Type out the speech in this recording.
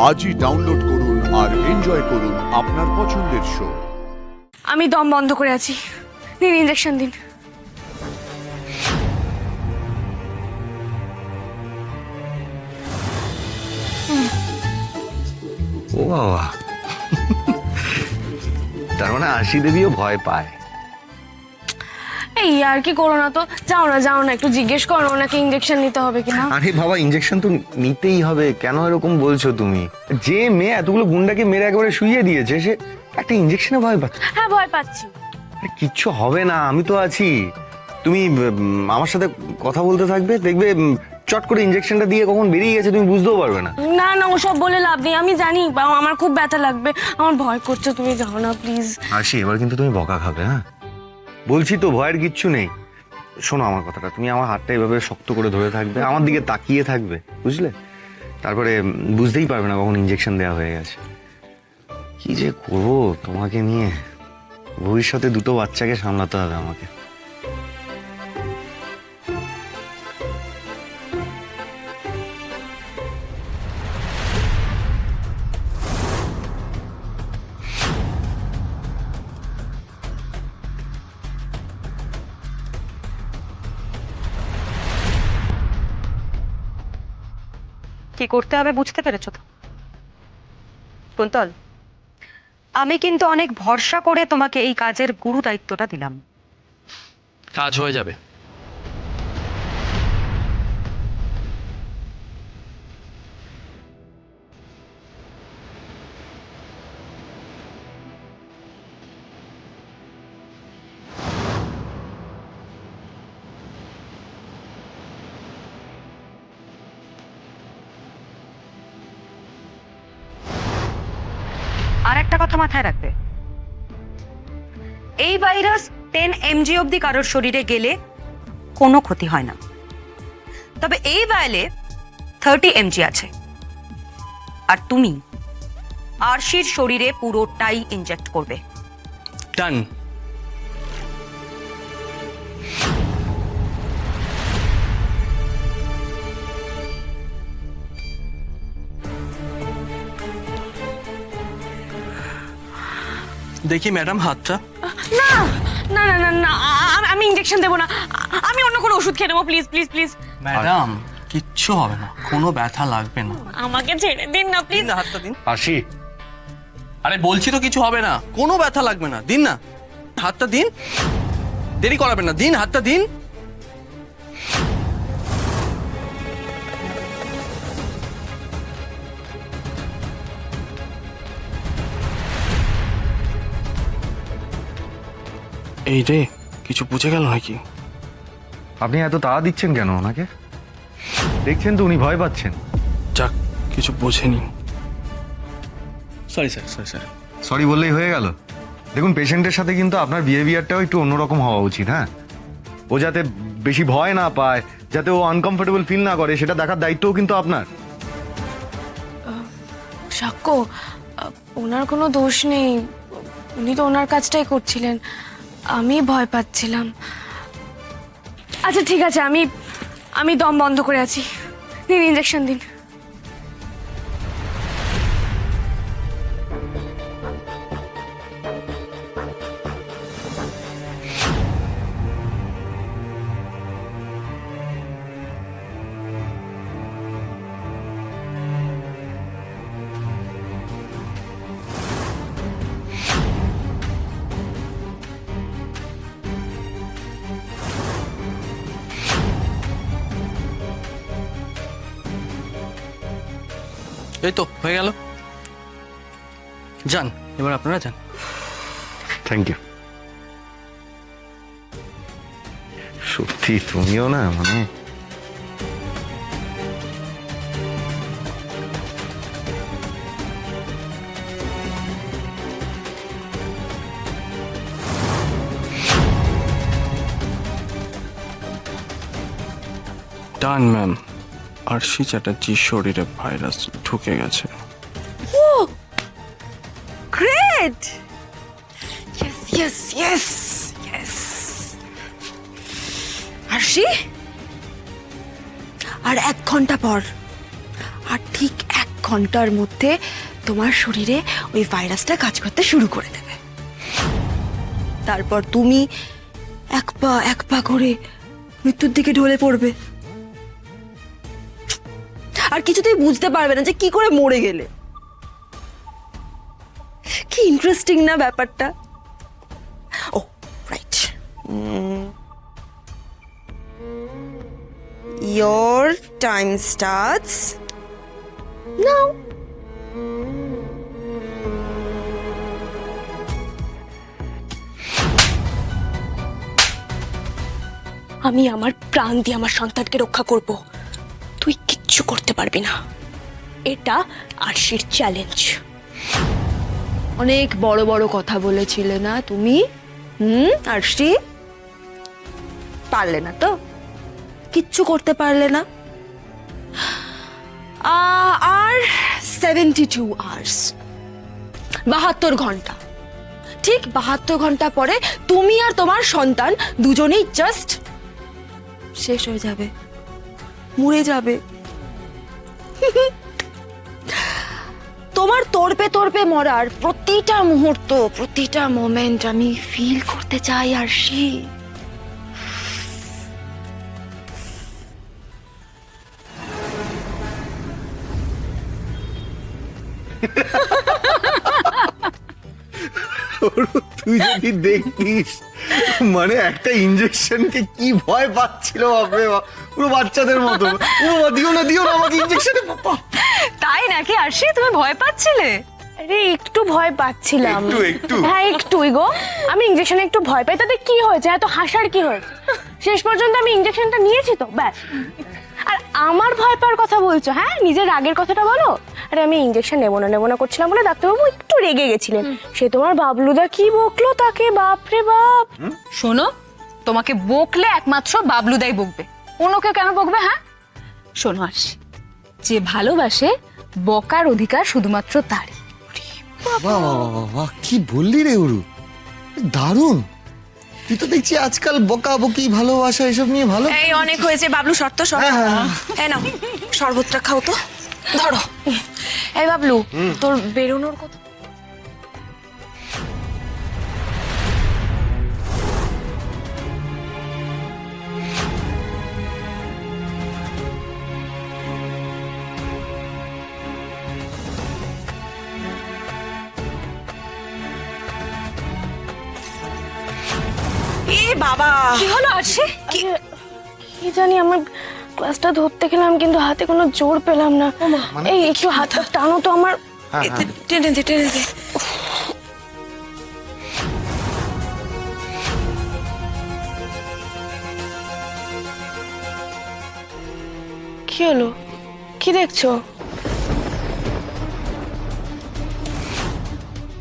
আজই ডাউনলোড করুন আর এনজয় করুন আপনার পছন্দের শো। আমি দম বন্ধ করে আছি, নিন ইঞ্জেকশন দিন। ও বাবা, তার মানে আশি দেবীও ভয় পায়। এই আর কি করো না তো, যাও না একটু জিজ্ঞেস করো ওনাকে ইঞ্জেকশন নিতে হবে কিনা। আরে বাবা, ইঞ্জেকশন তো নিতেই হবে, কেন এরকম বলছো তুমি? যে মেয়ে এতগুলো গুন্ডাকে মেরে একেবারে শুইয়ে দিয়েছে, সে একটা ইঞ্জেকশনে ভয় পাচ্ছে? হ্যাঁ ভয় পাচ্ছি। আরে কিচ্ছু হবে না, আমি তো আছি। তুমি আমার সাথে কথা বলতে থাকবে, দেখবে চট করে ইঞ্জেকশনটা দিয়ে কখন বেরিয়ে গেছে তুমি বুঝতেও পারবে না। না ওসব বলে লাভ নেই, আমি জানি আমার খুব ব্যথা লাগবে, আমার ভয় করছে, তুমি যাও না প্লিজ। আসি, এবার কিন্তু তুমি বকা খাবে। হ্যাঁ বলছি তো, ভয়ের কিচ্ছু নেই। শোনো আমার কথাটা, তুমি আমার হাতটা এভাবে শক্ত করে ধরে থাকবে, আমার দিকে তাকিয়ে থাকবে, বুঝলে? তারপরে বুঝতেই পারবে না কখন ইঞ্জেকশন দেওয়া হয়ে গেছে। কি যে করবো তোমাকে নিয়ে, ভবিষ্যতে দুটো বাচ্চাকে সামলাতে হবে আমাকে। কি করতে হবে বুঝতে পেরেছো তো? কুন্তল, আমি কিন্তু অনেক ভরসা করে তোমাকে এই কাজের গুরু দায়িত্বটা দিলাম। কাজ হয়ে যাবে। আর একটা কথা মাথায় রাখবে, এই ভাইরাস 10 mg অব্দি কারোর শরীরে গেলে কোনো ক্ষতি হয় না, তবে এই ভাইলে 30 mg আছে, আর তুমি আরশির শরীরে পুরোটাই ইনজেক্ট করবে। ডান। দেখি ম্যাডাম হাতটা। না আমি ইঞ্জেকশন দেবো না, আমি অন্য কোনো ওষুধ খেয়ে নেবো, প্লিজ প্লিজ প্লিজ। ম্যাডাম কিচ্ছু হবে না, কোনো ব্যথা লাগবে না। আমাকে ছেড়ে দিন না প্লিজ। হাতটা দিন। আসি। আরে বলছি তো কিছু হবে না, কোনো ব্যথা লাগবে না, দিন না হাতটা দিন, দেরি করাবেন না, দিন হাতটা দিন। এই রে, কিছু বুঝে গেল নাকি? আপনি এত তাড়া দিচ্ছেন কেন ওনাকে? দেখছেন তো উনি ভয় পাচ্ছেন। যাক, কিছু বোঝেনি। Sorry sir. সরি বললেই হয়ে গেল? দেখুন, পেশেন্টের সাথে কিন্তু আপনার বিহেভিয়ারটাও একটু অন্যরকম হওয়া উচিত। হ্যাঁ, ও যাতে বেশি ভয় না পায়, যাতে ও আনকমফোর্টেবল ফিল না করে, সেটা দেখার দায়িত্বও কিন্তু আপনার। সাক্ষ্য, ওনার কোনো দোষ নেই, উনি তো ওনার কাজটাই করছিলেন, আমি ভয় পাচ্ছিলাম। আচ্ছা ঠিক আছে, আমি দম বন্ধ করে আছি, নিন ইঞ্জেকশন দিন। এই তো হয়ে গেল, যান এবার আপনারা যান। Thank you. সত্যি তুমিও না, মানে ডান ম্যাম, আরশি চ্যাটার্জির শরীরে ভাইরাস ঢুকে গেছে। গ্রেট! Yes. আরশি, আর 1 ঘন্টা পর, আর ঠিক 1 ঘন্টার মধ্যে তোমার শরীরে ওই ভাইরাসটা কাজ করতে শুরু করে দেবে। তারপর তুমি এক পা করে মৃত্যুর দিকে ঢলে পড়বে, আর কিছুতেই বুঝতে পারবে না যে কি করে মরে গেলে। কি ইন্টারেস্টিং না ব্যাপারটা? ও right, your time starts now. আমি আমার প্রাণ দিয়ে আমার সন্তানকে রক্ষা করব, তুই কিচ্ছু করতে পারবি না। এটা আরশির চ্যালেঞ্জ। অনেক বড় বড় কথা বলেছিলে না তুমি? আরশি, পারলে না তো, কিচ্ছু করতে পারলে না। আর 72 আওয়ার্স, 72 ঘন্টা, ঠিক 72 ঘন্টা পরে তুমি আর তোমার সন্তান দুজনেই জাস্ট শেষ হয়ে যাবে, মরে যাবে। তোমার তর্পে তর্পে মরার প্রতিটা মুহূর্ত, প্রতিটা মোমেন্ট আমি ফিল করতে চাই আরশি। তুই যদি দেখতিস, মানে একটা ইঞ্জেকশনকে কি ভয় পাচ্ছিল বাপরে বাপ, পুরো বাচ্চাদের মতো। দিও না আমাকে ইঞ্জেকশনে। তাই নাকি আরশি, তুমি ভয় পাচ্ছিলে? আরে একটু ভয় পাচ্ছিলাম। একটু হ্যাঁ একটুই গো, আমি ইঞ্জেকশনে একটু ভয় পাই, তাতে কি হয়েছে? এত হাসার কি হয়েছে? শেষ পর্যন্ত আমি ইঞ্জেকশনটা নিয়েছি তো, ব্যাস। আর আমার ভয় পাওয়ার কথা বলছো? হ্যাঁ, নিজের রাগের কথাটা বলো। আরে আমি ইঞ্জেকশন নেবো না করছিলাম বলে ডাক্তারবাবু একটু রেগে গেছিলেন। সে তোমার বাবলুদা কি বকলো তাকে, বাপরে বাপ। শোনো, তোমাকে বকলে একমাত্র বাবলুদাই বকবে, অন্য কেউ কেন বকবে? হ্যাঁ শোনো আরশি, যে ভালোবাসে বকার অধিকার শুধুমাত্র তারই। বাহ, কি বললি রে উরু, দারুণ। তুই তো দেখছি আজকাল বকাবকি, ভালোবাসা এসব নিয়ে ভালো। এই অনেক হয়েছে বাবলু, শর্ত শর্ত। হ্যাঁ নাও শরবতটা খাও তো, ধরো। এই বাবলু, তোর বেরোনোর কথা। এ বাবা, কি হলো আরশি? কি জানি, আমার ক্লাসটা ধরতে গেলাম কিন্তু হাতে কোনো জোর পেলাম না। এই একটু হাতটা টানো তো আমার। টেনে দে। কি হলো? কি দেখছো?